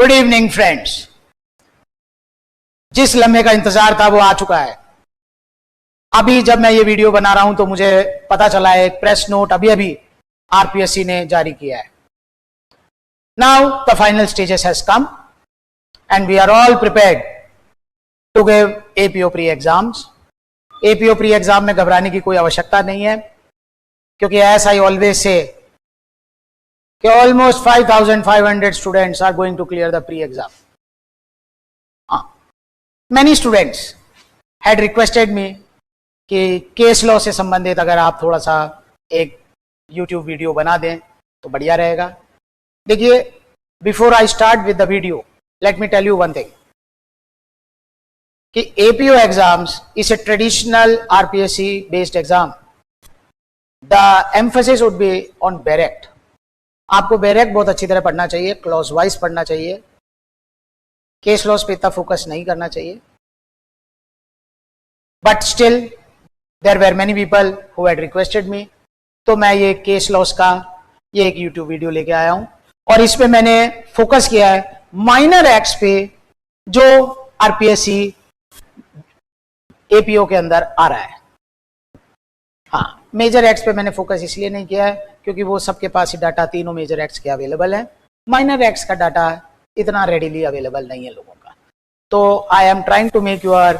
Good evening friends. जिस लम्हे का इंतजार था वो आ चुका है। अभी जब मैं ये वीडियो बना रहा हूं तो मुझे पता चला है एक प्रेस नोट अभी अभी आरपीएससी ने जारी किया है। Now the final stages has come and we are all prepared to give APO pre exams. APO pre exam में घबराने की कोई आवश्यकता नहीं है, क्योंकि एज आई ऑलवेज से कि almost 5,500 students are going to clear the pre-exam. Many students had requested me कि केस लॉ से संबंधित अगर आप थोड़ा सा एक YouTube वीडियो बना दें तो बढ़िया रहेगा। देखिए, before I start with the video, let me tell you one thing कि APO exams is a traditional RPSC based exam. The emphasis would be on bare act. आपको बैरेक्ट बहुत अच्छी तरह पढ़ना चाहिए, क्लॉज वाइज पढ़ना चाहिए, केस लॉस पे इतना फोकस नहीं करना चाहिए। But still there were many people who had requested me, तो मैं ये केस लॉस का ये एक यूट्यूब वीडियो लेके आया हूं और इस पे मैंने फोकस किया है माइनर एक्ट्स पे जो आरपीएससी एपीओ के अंदर आ रहा है। हाँ, मेजर एक्ट्स पे मैंने फोकस इसलिए नहीं किया है क्योंकि वो सबके पास ही डाटा तीनों मेजर एक्ट्स के अवेलेबल है। माइनर एक्ट्स का डाटा इतना रेडिली अवेलेबल नहीं है लोगों का। तो I am trying to make your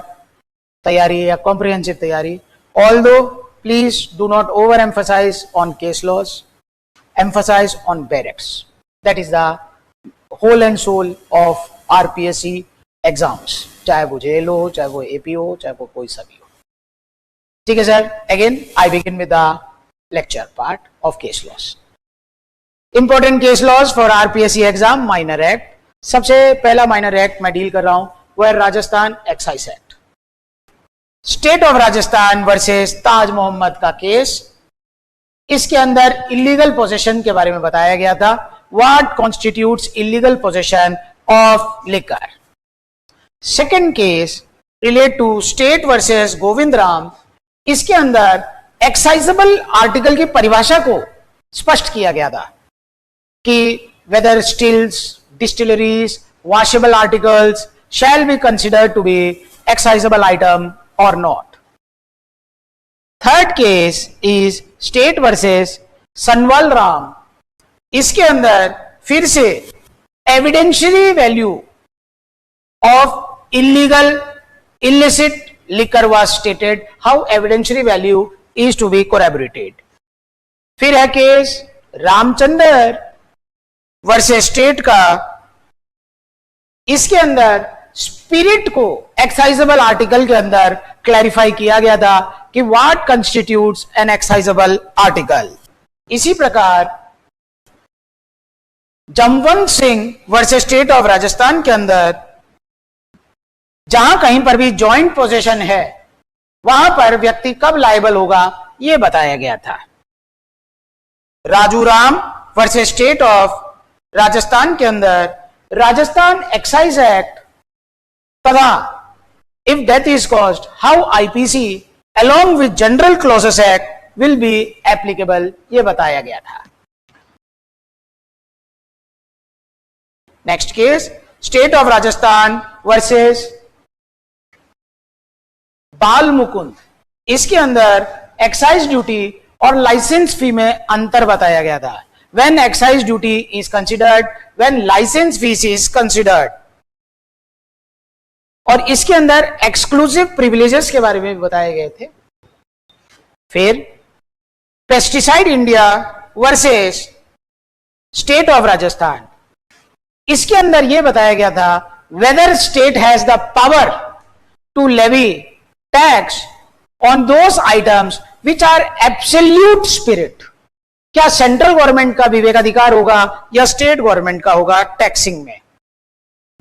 तैयारी या कॉम्प्रिहेंसिव तैयारी। Although please do not over emphasise on case laws, emphasise on bare acts. That is the whole and soul of RPSC exams, चाहे वो जेल हो, चाहे वो एपीओ हो, चाहे वो कोई सा भी हो। ठीक है sir. Again I begin with the lecture part of case laws. Important case laws for RPSC exam minor act. सबसे पहला minor act मैं डील कर रहा हूं वो है Rajasthan excise act. State of Rajasthan versus Taj Mohammed का केस। इसके अंदर इलीगल पोजेशन के बारे में बताया गया था। What constitutes illegal possession of liquor. Second case relate to state versus Govind Ram. इसके अंदर एक्साइजेबल आर्टिकल की परिभाषा को स्पष्ट किया गया था कि whether stills, distilleries, washable articles shall be considered to be excisable item और not. Third case is state versus Sanwal Ram. इसके अंदर फिर से evidentiary value of illegal illicit liquor was stated, how evidentiary value is to be corroborated. फिर है case Ramchandra versus state का। इसके अंदर स्पिरिट को एक्साइजेबल आर्टिकल के अंदर क्लैरिफाई किया गया था कि what constitutes an excisable article. इसी प्रकार Jamwant Singh versus state of Rajasthan के अंदर जहां कहीं पर भी जॉइंट पोजीशन है वहां पर व्यक्ति कब लायबल होगा यह बताया गया था। Raju Ram versus state of Rajasthan के अंदर राजस्थान एक्साइज एक्ट तथा if death is caused how IPC along with general clauses act will be applicable, यह बताया गया था। Next case state of Rajasthan versus Bal Mukund. इसके अंदर एक्साइज ड्यूटी और लाइसेंस फी में अंतर बताया गया था। When excise duty is considered, when licence fees is considered. और इसके अंदर एक्सक्लूसिव प्रिविलेजेस के बारे में भी बताए गए थे। फिर pesticide India versus state of Rajasthan. इसके अंदर यह बताया गया था whether state has the power to levy tax on those items which are absolute spirit. क्या सेंट्रल गवर्नमेंट का विवेकाधिकार होगा या स्टेट गवर्नमेंट का होगा टैक्सिंग में,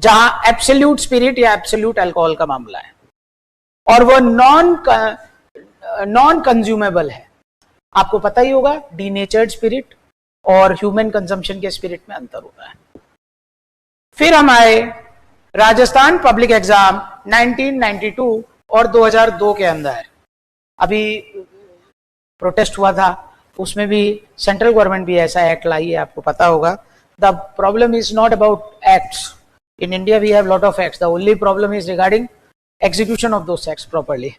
जहां एब्सोल्यूट स्पिरिट या एब्सोल्यूट अल्कोहल का मामला है और वो नॉन कंज्यूमेबल है। आपको पता ही होगा डीनेचर्ड स्पिरिट और ह्यूमन कंजम्पशन के स्पिरिट में अंतर होता है। फिर हम आए राजस्थान पब्लिक एग्जाम 1992 और 2002 के अंदर। अभी प्रोटेस्ट हुआ था, उसमें भी सेंट्रल गवर्नमेंट भी ऐसा एक्ट लाई है, आपको पता होगा। The problem is not about acts, In India, we have lot of acts. The only problem is regarding execution of those acts properly.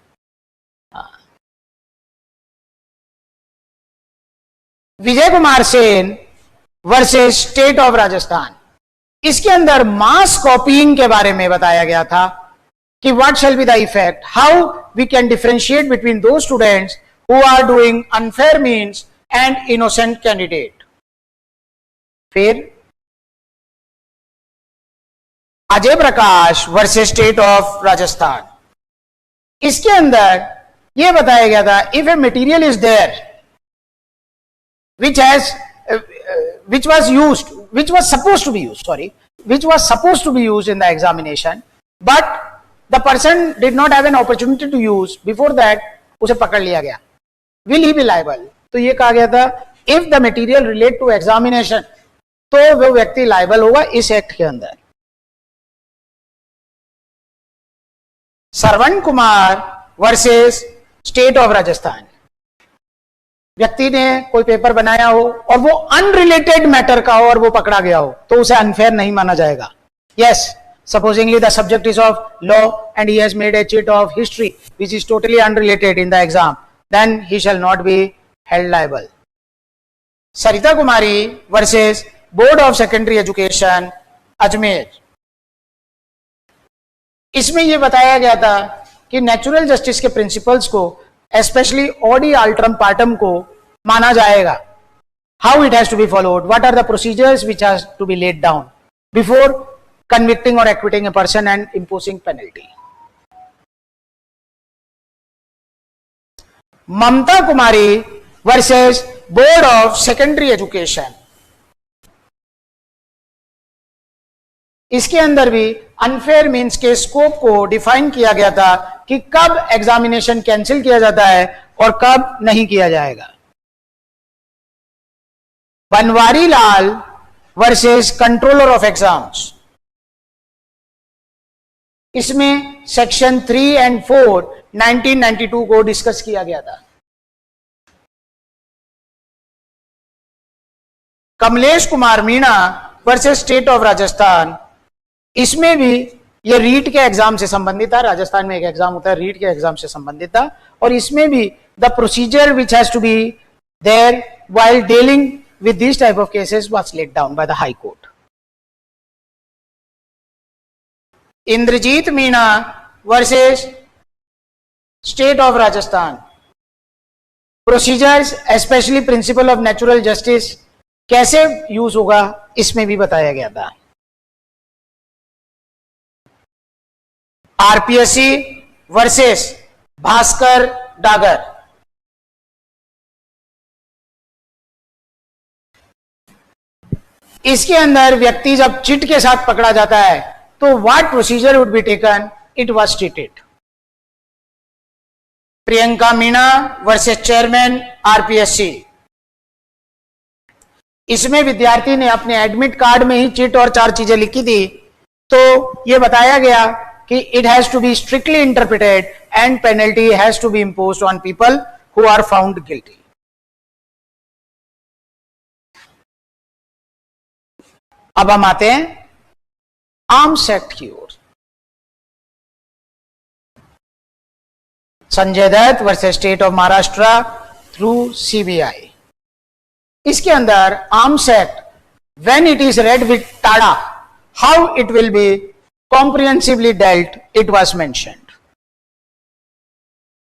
Vijay Kumar Sen versus state of Rajasthan, इसके अंदर मास कॉपीइंग के बारे में बताया गया था कि what shall be the effect, how we can differentiate between दो students who are doing unfair means and innocent candidate. फिर Ajay Prakash versus state of Rajasthan, इसके अंदर यह बताया गया था if a material is there which was supposed to be used in the examination, but the person did not have an opportunity to use before that, उसे पकड़ लिया गया, will he be liable? तो ये कहा गया था if the material relate to examination, तो वो व्यक्ति liable होगा इस एक्ट के अंदर। Shravan Kumar versus state of Rajasthan, व्यक्ति ने कोई पेपर बनाया हो और वो अनरिलेटेड मैटर का हो और वो पकड़ा गया हो तो उसे अनफेयर नहीं माना जाएगा। Yes, supposingly the subject is of law and he has made a chit of history which is totally unrelated in the exam, then he shall not be held liable. Sarita Kumari versus board of secondary education Ajmer, इसमें यह बताया गया था कि natural justice के principles को especially OD altrum partum को माना जाएगा। How it has to be followed, what are the procedures which has to be laid down before convicting or acquitting a person and imposing penalty. Mamta Kumari versus Board of Secondary Education, इसके अंदर भी unfair means के scope को define किया गया था कि कब एग्जामिनेशन कैंसिल किया जाता है और कब नहीं किया जाएगा। Banwari Lal versus controller of exams, इसमें सेक्शन 3 एंड 4 1992 को डिस्कस किया गया था। Kamlesh Kumar Meena versus state of Rajasthan, इसमें भी ये रीट के एग्जाम से संबंधित था। राजस्थान में एक एग्जाम होता है रीट के एग्जाम से संबंधित था और इसमें भी the procedure which has to be there while dealing with this type of cases was laid down by the high court. Indrajeet Meena versus state of Rajasthan, procedures specially principle of natural justice कैसे use होगा इसमें भी बताया गया था। RPSC versus Bhaskar Dagar, इसके अंदर व्यक्ति जब चिट के साथ पकड़ा जाता है तो what procedure would be taken, it was stated. Priyanka Meena versus chairman RPSC, इसमें विद्यार्थी ने अपने एडमिट कार्ड में ही चिट और 4 चीजें लिखी थी, तो यह बताया गया कि it has to be strictly interpreted and penalty has to be imposed on people who are found guilty. अब हम आते हैं आर्म्स एक्ट की ओर। Sanjay Dutt versus state of Maharashtra through CBI, इसके अंदर arms act when it is read with TADA how it will be comprehensively dealt, it was mentioned.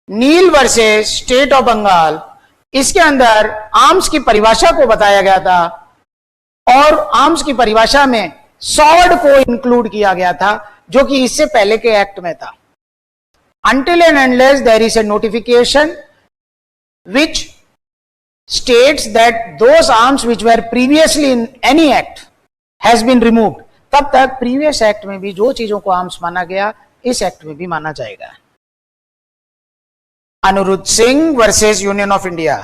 Neel versus state of Bengal, इसके अंदर आर्म्स की परिभाषा को बताया गया था और आर्म्स की परिभाषा में सॉर्ड को इंक्लूड किया गया था जो कि इससे पहले के एक्ट में था। Until and unless there is a notification which states that those arms which were previously in any act has been removed, तब तक प्रीवियस एक्ट में भी जो चीजों को आर्म्स माना गया इस एक्ट में भी माना जाएगा। Anirudh Singh versus union of India,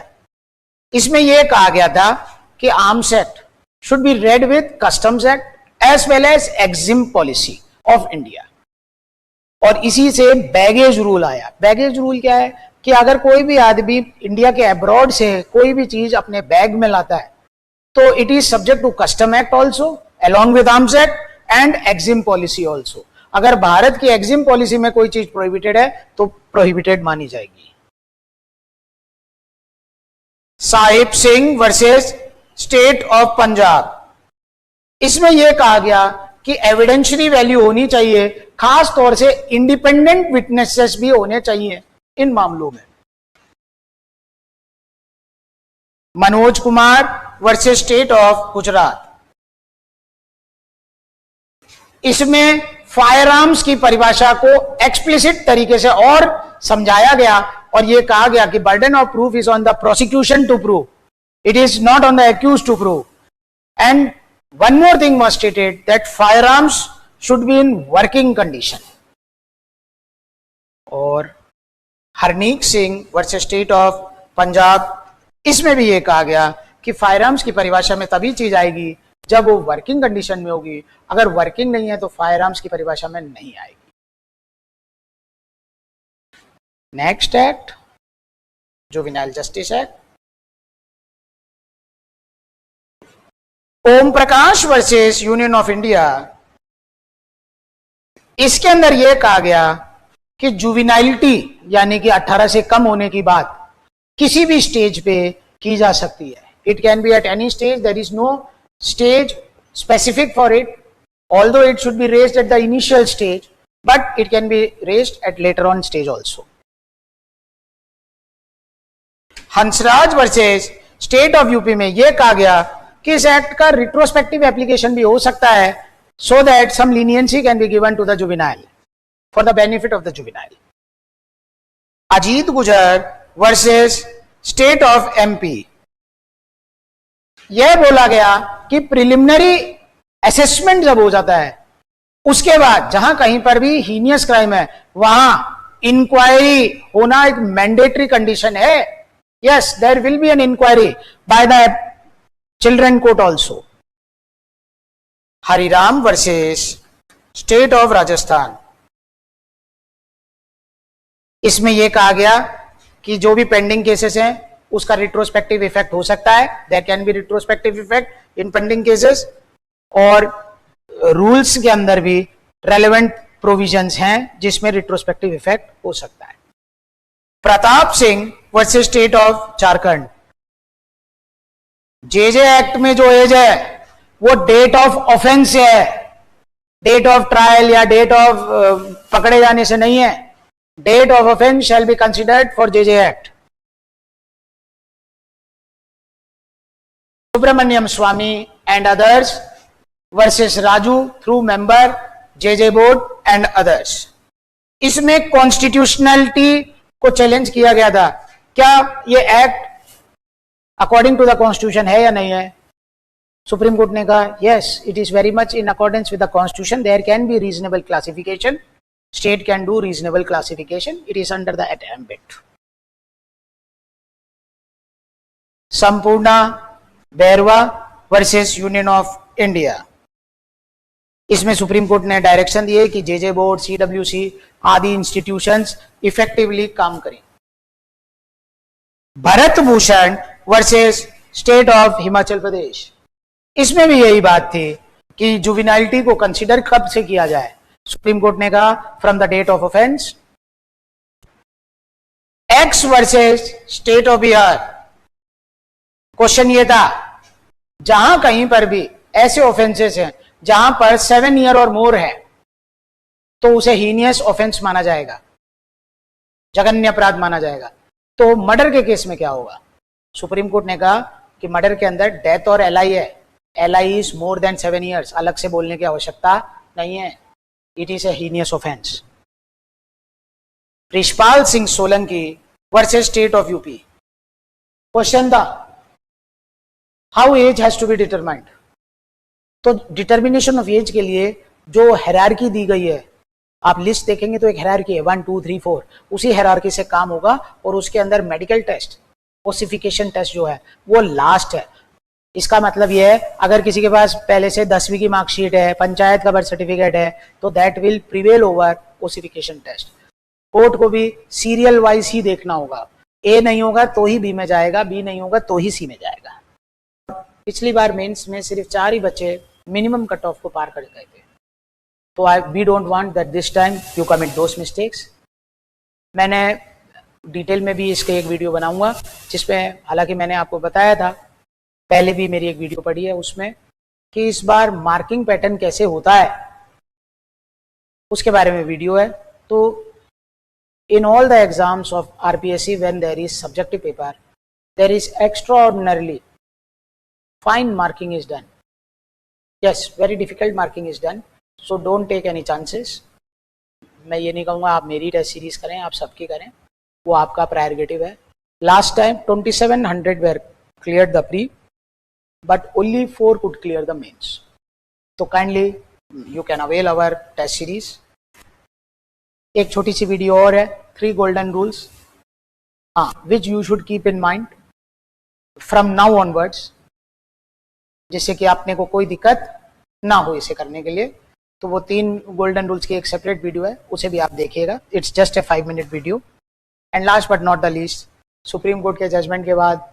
इसमें यह कहा गया था कि arms act should be read with customs act as well as EXIM policy of India, और इसी से बैगेज रूल आया। बैगेज रूल क्या है कि अगर कोई भी आदमी इंडिया के अब्रॉड से कोई भी चीज अपने बैग में लाता है तो it is subject to custom act also along with arms act and EXIM policy also. अगर भारत की एक्जिम पॉलिसी में कोई चीज प्रोहिबिटेड है तो प्रोहिबिटेड मानी जाएगी। Sahib Singh versus state of Punjab, इसमें यह कहा गया कि एविडेंशियरी वैल्यू होनी चाहिए, खास तौर से इंडिपेंडेंट विटनेसेस भी होने चाहिए इन मामलों में। Manoj Kumar versus state of Gujarat, इसमें फायर आर्म्स की परिभाषा को एक्सप्लिसिट तरीके से और समझाया गया और यह कहा गया कि burden of proof is on the prosecution to prove, it is not on the accuse to prove. And one more thing was stated that firearms should be in working condition। और Harnek Singh versus state of Punjab, इसमें भी यह कहा गया कि firearms की परिभाषा में तभी चीज आएगी जब वो वर्किंग कंडीशन में होगी, अगर वर्किंग नहीं है तो फायरआर्म्स की परिभाषा में नहीं आएगी। Next act, juvenile justice act. Om Prakash versus union of India, इसके अंदर यह कहा गया कि जुवेनाइलिटी यानी कि 18 से कम होने की बात किसी भी स्टेज पे की जा सकती है। It can be at any stage, there is no stage specific for it, although it should be raised at the initial stage, but it can be raised at later on stage also. Hansraj versus state of UP में यह कहा गया कि इस act का retrospective application भी हो सकता है, so that some leniency can be given to the juvenile for the benefit of the juvenile. Ajit Gujar versus state of MP, यह बोला गया कि प्रिलिमिनरी असेसमेंट जब हो जाता है उसके बाद जहां कहीं पर भी हीनियस क्राइम है वहां इंक्वायरी होना एक मैंडेटरी कंडीशन है। Yes, there will be an inquiry by the children court also. Hariram versus state of Rajasthan, इसमें यह कहा गया कि जो भी पेंडिंग केसेस हैं उसका रिट्रोस्पेक्टिव इफेक्ट हो सकता है, there can be retrospective effect in pending cases, और रूल्स के अंदर भी रेलेवेंट प्रोविजंस हैं जिसमें रिट्रोस्पेक्टिव इफेक्ट हो सकता है। Pratap Singh versus state of Jharkhand, JJ act में जो एज है वो डेट ऑफ ऑफेंस है, डेट ऑफ ट्रायल या डेट ऑफ पकड़े जाने से नहीं है। Date of offence shall be considered for JJ act. Subramanian Swamy and others versus Raju through member JJ board and others, इसमें कॉन्स्टिट्यूशनलिटी को चैलेंज किया गया था, क्या ये act according to the constitution है या नहीं है। सुप्रीम कोर्ट ने कहा yes, it is very much in accordance with the constitution, there can be reasonable classification, state can do reasonable classification, it is under the ambit. Sampurna Behrua versus union of India, इसमें supreme court ने direction दिए कि JJ board, CWC आदि institutions effectively काम करें। Bharat Bhushan versus state of Himachal Pradesh, इसमें भी यही बात थी कि जुवेनाइलिटी को कंसीडर कब से किया जाए। सुप्रीम कोर्ट ने कहा from the date of offence. X versus state of Bihar, question ये था जहां कहीं पर भी ऐसे ऑफेंसेस हैं जहां पर 7 ईयर और मोर है तो उसे हीनियस ऑफेंस माना जाएगा, जघन्य अपराध माना जाएगा। तो मर्डर के केस में क्या होगा। सुप्रीम कोर्ट ने कहा कि मर्डर के अंदर डेथ और एलआई है, LI is more than 7 years, अलग से बोलने की आवश्यकता नहीं है, it is a heinous offence. Rishpal Singh Solanki versus state of UP, question था how age has to be determined. तो डिटर्मिनेशन ऑफ एज के लिए जो हायरार्की दी गई है, आप लिस्ट देखेंगे तो एक हायरार्की है 1 2 3 4, उसी हायरार्की से काम होगा और उसके अंदर मेडिकल टेस्ट, ओसिफिकेशन टेस्ट जो है वो लास्ट है। इसका मतलब यह है अगर किसी के पास पहले से 10वीं की मार्कशीट है, पंचायत का बर्थ सर्टिफिकेट है, तो that will prevail over ossification test. Court को भी सीरियल वाइज ही देखना होगा, ए नहीं होगा तो ही बी में जाएगा, बी नहीं होगा तो ही सी में जाएगा। पिछली बार मेंस में सिर्फ 4 ही बच्चे मिनिमम कट ऑफ को पार कर गए थे। तो we don't want that this time you commit those mistakes. मैंने डिटेल में भी इसके एक वीडियो बनाऊंगा जिसमें, हालांकि मैंने आपको बताया था पहले भी, मेरी एक वीडियो पड़ी है उसमें, कि इस बार मार्किंग पैटर्न कैसे होता है उसके बारे में वीडियो है। तो in all the exams of RPSC when there is subjective paper there is extraordinarily fine marking is done. Yes, very difficult marking is done, so don't take any chances. मैं ये नहीं कहूँगा आप मेरी टेस्ट सीरीज करें, आप सबकी करें, वो आपका प्रायोरिटेटिव है। Last time 2700 were clear the pre but only 4 could clear the mains. तो kindly you can avail our test series. एक छोटी सी वीडियो और है, 3 golden rules which you should keep in mind from now onwards, जिससे कि आपने को कोई दिक्कत ना हो इसे करने के लिए। तो वो 3 गोल्डन रूल्स की एक सेपरेट वीडियो है, उसे भी आप देखिएगा। It's just a 5 minute video. And last but not the least, supreme court के जजमेंट के बाद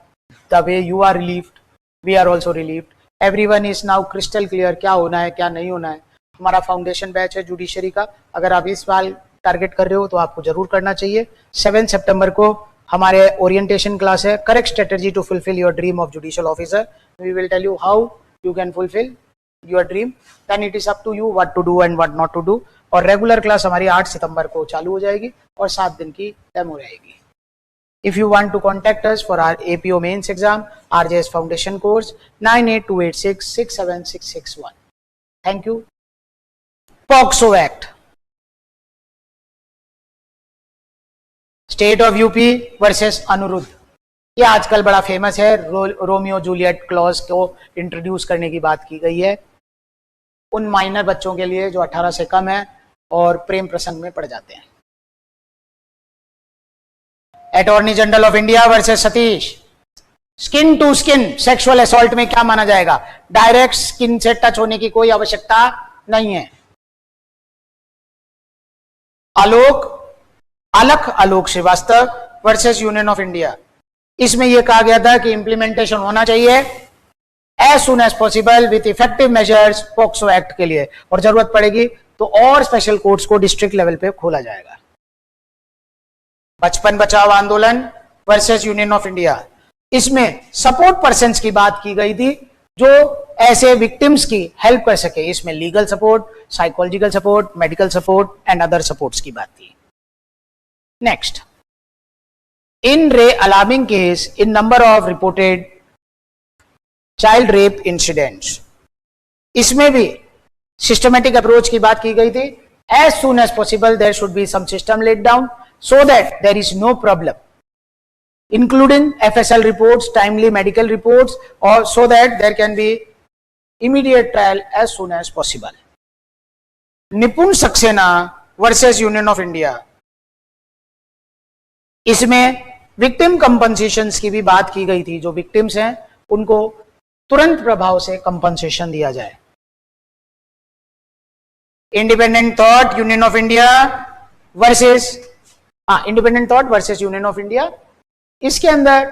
the way you are relieved, we are also relieved. Everyone is now crystal clear क्या होना है क्या नहीं होना है। हमारा फाउंडेशन बैच है जुडिशरी का, अगर आप इस साल टारगेट कर रहे हो तो आपको जरूर करना चाहिए। 7 सितंबर को हमारे ओरिएंटेशन क्लास है, correct strategy to fulfil your dream of judicial officer. We will tell you how you can fulfil your dream, then it is up to you what to do and what not to do. और regular class हमारी 8 सितंबर को चालू हो जाएगी और 7 दिन की demo रहेगी। If you want to contact us for our APO mains exam, RJS Foundation course, 9828667661. Thank you. POCSO Act. State of UP versus Anuruddh. ये आजकल बड़ा फेमस है। रोमियो जूलियट क्लॉज को इंट्रोड्यूस करने की बात की गई है उन माइनर बच्चों के लिए जो 18 से कम है और प्रेम प्रसंग में पड़ जाते हैं। Attorney general of India versus Satish. Skin to skin sexual assault में क्या माना जाएगा? डायरेक्ट स्किन से टच होने की कोई आवश्यकता नहीं है। Alok Srivastava versus union of India. इसमें यह कहा गया था कि इंप्लीमेंटेशन होना चाहिए as soon as possible with effective measures POCSO act के लिए, और जरूरत पड़ेगी तो और स्पेशल कोर्ट्स को डिस्ट्रिक्ट लेवल पे खोला जाएगा। Bachpan Bachao Andolan versus union of India. इसमें सपोर्ट पर्सन्स की बात की गई थी जो ऐसे विक्टिम्स की हेल्प कर सके। इसमें legal support, psychological support, medical support and other supports की बात थी। Next, in re alarming case in number of reported child rape incidents. इसमें भी सिस्टमेटिक अप्रोच की बात की गई थी। As soon as possible there should be some system let down so that there is no problem, including FSL reports, timely medical reports, or so that there can be immediate trial as soon as possible. निपुण Saxena versus union of India. इसमें victim कंपनसेशंस की भी बात की गई थी। जो victims हैं उनको तुरंत प्रभाव से कंपनसेशन दिया जाए। Independent thought union of India versus independent thought versus union of India. इसके अंदर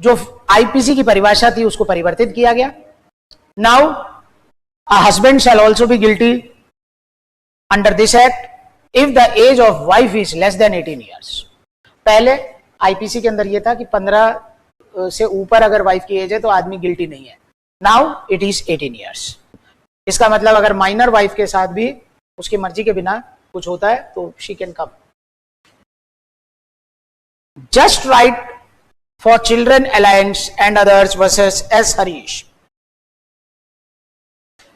जो आईपीसी की परिभाषा थी उसको परिवर्तित किया गया। Now a husband shall also be guilty under this act if the age of wife is less than 18 years. पहले आईपीसी के अंदर यह था कि 15 से ऊपर अगर वाइफ की एज है तो आदमी गिल्टी नहीं है। Now it is 18 years. इसका मतलब अगर माइनर वाइफ के साथ भी उसकी मर्जी के बिना कुछ होता है तो she can come. Just right for children alliance and others versus S Harish.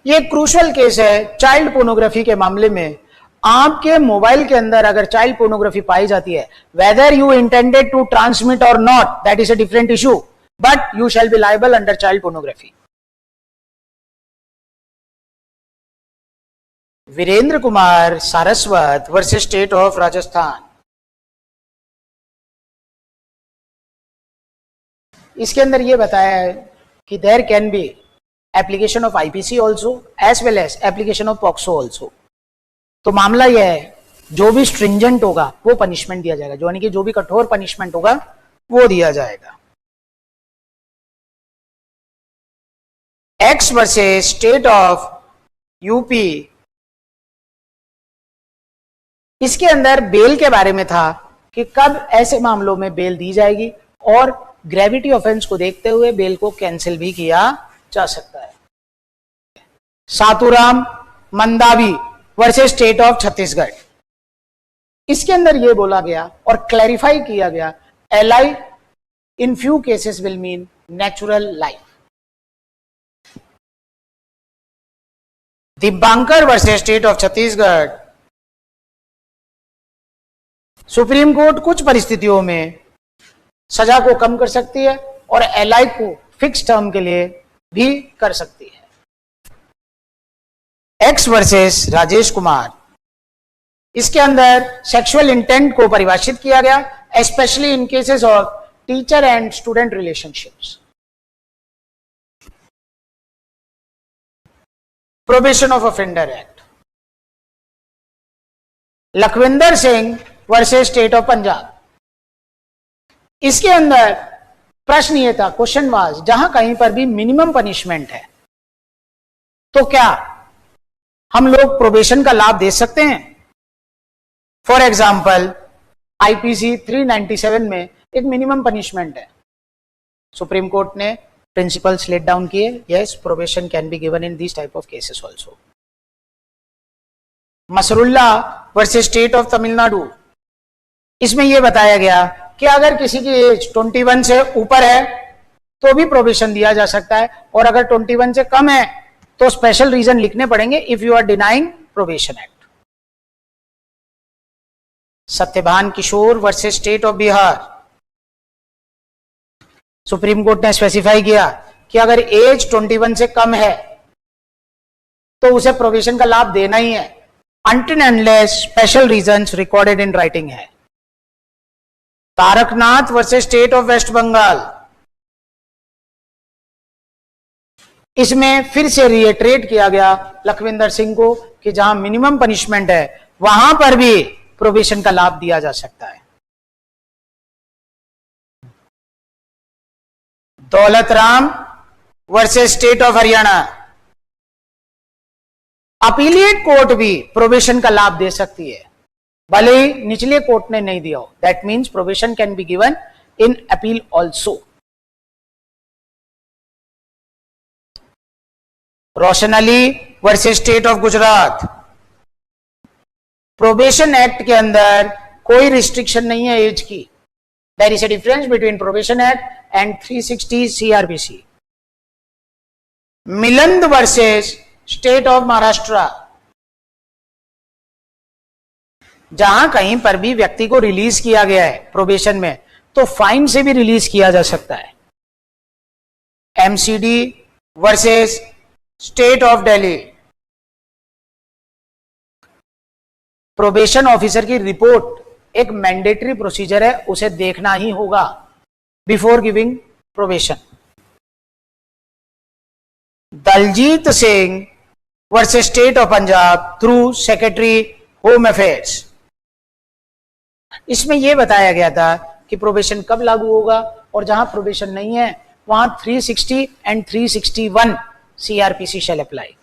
ये क्रूशल केस है चाइल्ड पोर्नोग्राफी के मामले में। आपके मोबाइल के अंदर अगर चाइल्ड पोर्नोग्राफी पाई जाती है, whether you intended to transmit और not, that is a different issue, but you shall be liable under child pornography. Virendra Kumar Saraswat versus state of Rajasthan. इसके अंदर यह बताया है कि there can be application of IPC also as well as application of POCSO also. तो मामला यह है जो भी स्ट्रिंजेंट होगा वो पनिशमेंट दिया जाएगा, यानी कि जो भी कठोर पनिशमेंट होगा वो दिया जाएगा। X versus state of UP, इसके अंदर बेल के बारे में था कि कब ऐसे मामलों में बेल दी जाएगी और ग्रेविटी ऑफेंस को देखते हुए बेल को कैंसिल भी किया जा सकता है। Saturam Mandavi versus state of Chhattisgarh, इसके अंदर यह बोला गया और क्लैरिफाई किया गया, एलाई in few cases will mean natural life. Dibbankar versus state of Chhattisgarh, supreme court कुछ परिस्थितियों में सजा को कम कर सकती है और एलाई को फिक्स टर्म के लिए भी कर सकती है। एक्स वर्सेस राजेश कुमार, इसके अंदर सेक्सुअल इंटेंट को परिभाषित किया गया, specially in cases of teacher and student relationships. Probation of offender act, Lakhwinder Singh versus state of Punjab, इसके अंदर प्रश्न ये था, क्वेश्चन वाज, जहां कहीं पर भी मिनिमम पनिशमेंट है तो क्या हम लोग प्रोबेशन का लाभ दे सकते हैं? फॉर एग्जाम्पल आईपीसी 397 में एक मिनिमम पनिशमेंट है। सुप्रीम कोर्ट ने प्रिंसिपल्स लेट डाउन किए, yes probation can be given in this type of cases also. मसरुल्ला versus state of Tamil Nadu, इसमें यह बताया गया कि अगर किसी की एज 21 से ऊपर है तो भी प्रोबेशन दिया जा सकता है, और अगर 21 से कम है तो स्पेशल रीजन लिखने पड़ेंगे if you are denying probation act. Satyabhan Kishore versus state of Bihar, supreme court ने स्पेसिफाई किया कि अगर एज 21 से कम है तो उसे प्रोबेशन का लाभ देना ही है, until unless special reasons recorded in writing है। Taraknath versus state of West Bengal, इसमें फिर से रिएटरेट किया गया लखविंदर सिंह को कि जहां मिनिमम पनिशमेंट है वहां पर भी प्रोबेशन का लाभ दिया जा सकता है। Daulat Ram versus state of Haryana, appellate court भी प्रोबेशन का लाभ दे सकती है, भले ही निचले कोर्ट ने नहीं दिया हो। That means probation can be given in appeal also. Roshan Ali versus state of Gujarat, probation act के अंदर कोई रिस्ट्रिक्शन नहीं है एज की। There is a difference between probation act and 360 CrPC. Milind versus state of Maharashtra, जहां कहीं पर भी व्यक्ति को रिलीज किया गया है प्रोबेशन में तो फाइन से भी रिलीज किया जा सकता है। MCD versus state of Delhi, probation officer की रिपोर्ट एक मैंडेटरी प्रोसीजर है, उसे देखना ही होगा before giving probation. Daljit Singh versus state of Punjab through secretary home affairs, इसमें यह बताया गया था कि प्रोबेशन कब लागू होगा, और जहां प्रोबेशन नहीं है वहां 360 and 361 CrPC shall apply.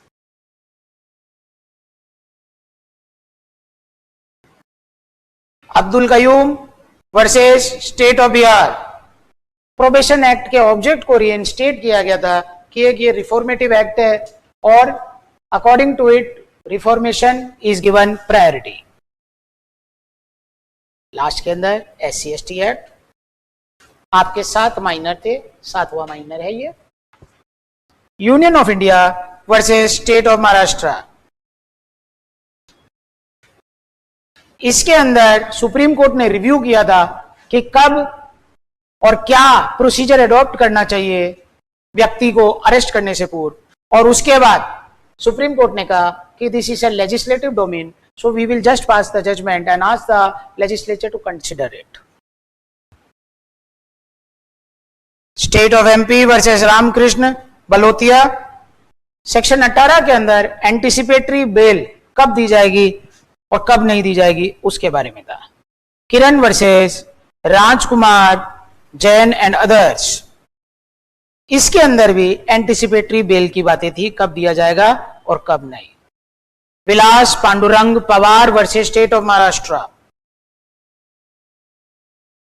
Abdul Qayyum versus state of Bihar, probation act के ऑब्जेक्ट को रीइंस्टेट किया गया था कि एक ये रिफॉर्मेटिव एक्ट है और according to it reformation is given priority. Last के अंदर SC/ST एक्ट, आपके 7 माइनर थे, 7वां माइनर है ये। Union of India versus state of Maharashtra, इसके अंदर सुप्रीम कोर्ट ने रिव्यू किया था कि कब और क्या प्रोसीजर अडॉप्ट करना चाहिए व्यक्ति को अरेस्ट करने से पूर्व, और उसके बाद सुप्रीम कोर्ट ने कहा कि this is a legislative domain, so we will just pass the judgment and ask the legislature to consider it. State of MP versus Ramkrishna Balotia, section 18 के अंदर एंटिसिपेटरी बेल कब दी जाएगी और कब नहीं दी जाएगी उसके बारे में था। Kiran versus Rajkumar Jain and others, इसके अंदर भी एंटिसिपेटरी बेल की बातें थी, कब दिया जाएगा और कब नहीं। Vilas Pandurang Pawar versus state of Maharashtra.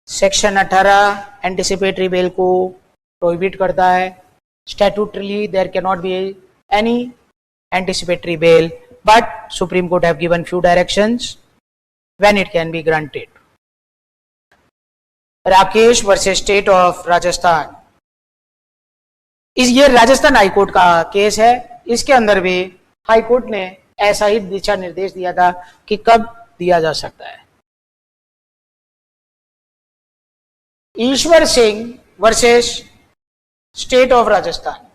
Section 18 anticipatory bail को प्रोहिबिट करता है। Statutorily there can not be any anticipatory bail, but supreme court have given few directions when it can be granted. Rakesh versus state of Rajasthan. ये राजस्थान हाईकोर्ट का case है। इसके अंदर भी high court ने ऐसा ही दिशा निर्देश दिया था कि कब दिया जा सकता है। Ishwar Singh versus state of Rajasthan.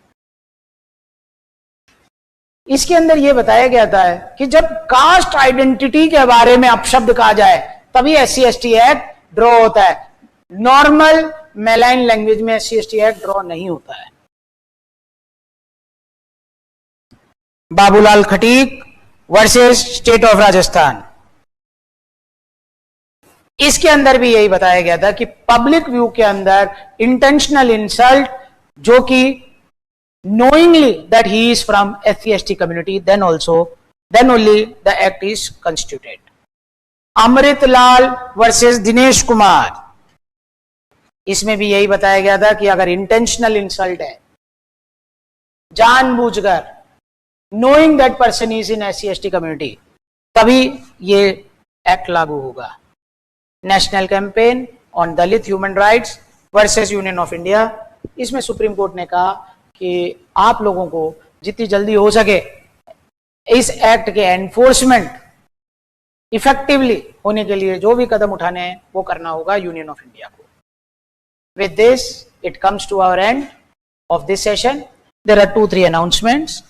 इसके अंदर यह बताया गया था कि जब कास्ट आइडेंटिटी के बारे में अपशब्द कहा जाए तभी SC/ST एक्ट ड्रॉ होता है। नॉर्मल मेलाइन लैंग्वेज में SC/ST एक्ट ड्रॉ नहीं होता है। Babulal Khatik versus state of Rajasthan. इसके अंदर भी यही बताया गया था कि पब्लिक व्यू के अंदर इंटेंशनल इंसल्ट जो कि knowingly that he is from SC/ST community, then only the act is constituted. Amrit Lal versus Dinesh Kumar. इसमें भी यही बताया गया था कि अगर इंटेंशनल इंसल्ट है, जानबूझकर knowing that person is in SC/ST community, तभी ये एक्ट लागू होगा। National campaign on Dalit human rights versus union of India. इसमें सुप्रीम कोर्ट ने कहा कि आप लोगों को जितनी जल्दी हो सके इस एक्ट के एनफोर्समेंट इफेक्टिवली होने के लिए जो भी कदम उठाने हैं वो करना होगा यूनियन ऑफ इंडिया को। With this it comes to our end of this session. There are 2-3 announcements.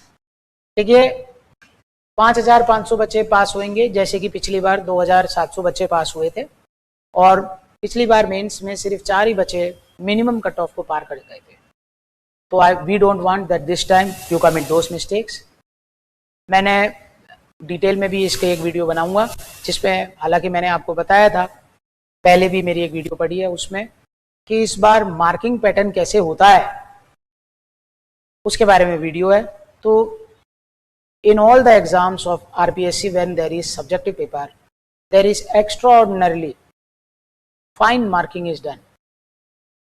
देखिए 5500 बच्चे पास होंगे, जैसे कि पिछली बार 2700 बच्चे पास हुए थे, और पिछली बार मेंस में सिर्फ 4 ही बच्चे मिनिमम कट ऑफ को पार कर गए थे। तो we don't want that this time you commit those mistakes. मैंने डिटेल में भी इसके एक वीडियो बनाऊंगा जिसमें, हालांकि मैंने आपको बताया था पहले भी, मेरी एक वीडियो पड़ी है उसमें, कि इस बार मार्किंग पैटर्न कैसे होता है उसके बारे में वीडियो है। तो in all the exams of RPSC when there is subjective paper there is extraordinarily fine marking is done.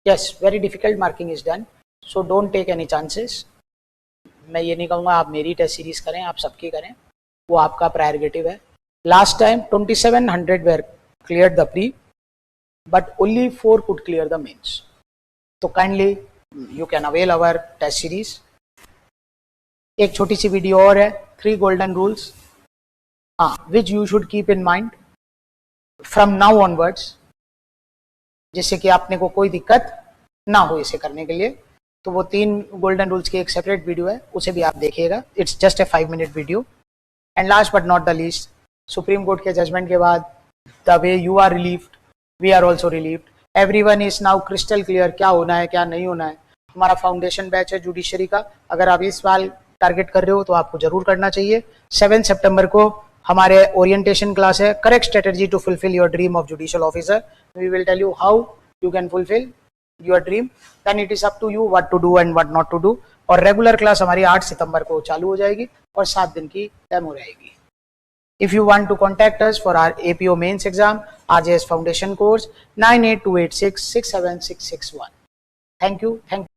Yes, very difficult marking is done. So don't take any chances. मैं ये नहीं कहूँगा आप मेरी टेस्ट सीरीज करें, आप सबकी करें, वो आपका प्रायोरिटेटिव है। Last time 2700 were cleared the pre, but only 4 could clear the mains. तो kindly you can avail our test series. एक छोटी सी वीडियो और है, 3 golden rules, which you should keep in mind from now onwards, जिससे कि आपने को कोई दिक्कत ना हो इसे करने के लिए। तो वो 3 गोल्डन रूल्स की एक सेपरेट वीडियो है, उसे भी आप देखिएगा। It's just a 5 minute video. And last but not the least, supreme court के जजमेंट के बाद the way you are relieved, we are also relieved. Everyone is now crystal clear क्या होना है क्या नहीं होना है। हमारा फाउंडेशन बैच है जुडिशरी का, अगर आप इस साल टारगेट कर रहे हो तो आपको जरूर करना चाहिए। 7 सितंबर को हमारे ओरिएंटेशन क्लास है, correct strategy to fulfil your dream of judicial officer. We will tell you how you can fulfil your dream, then it is up to you what to do and what not to do. और regular class हमारी 8 सितंबर को चालू हो जाएगी और 7 दिन की demo रहेगी। If you want to contact us for our APO mains exam RJS foundation course 9828667661। Thank you.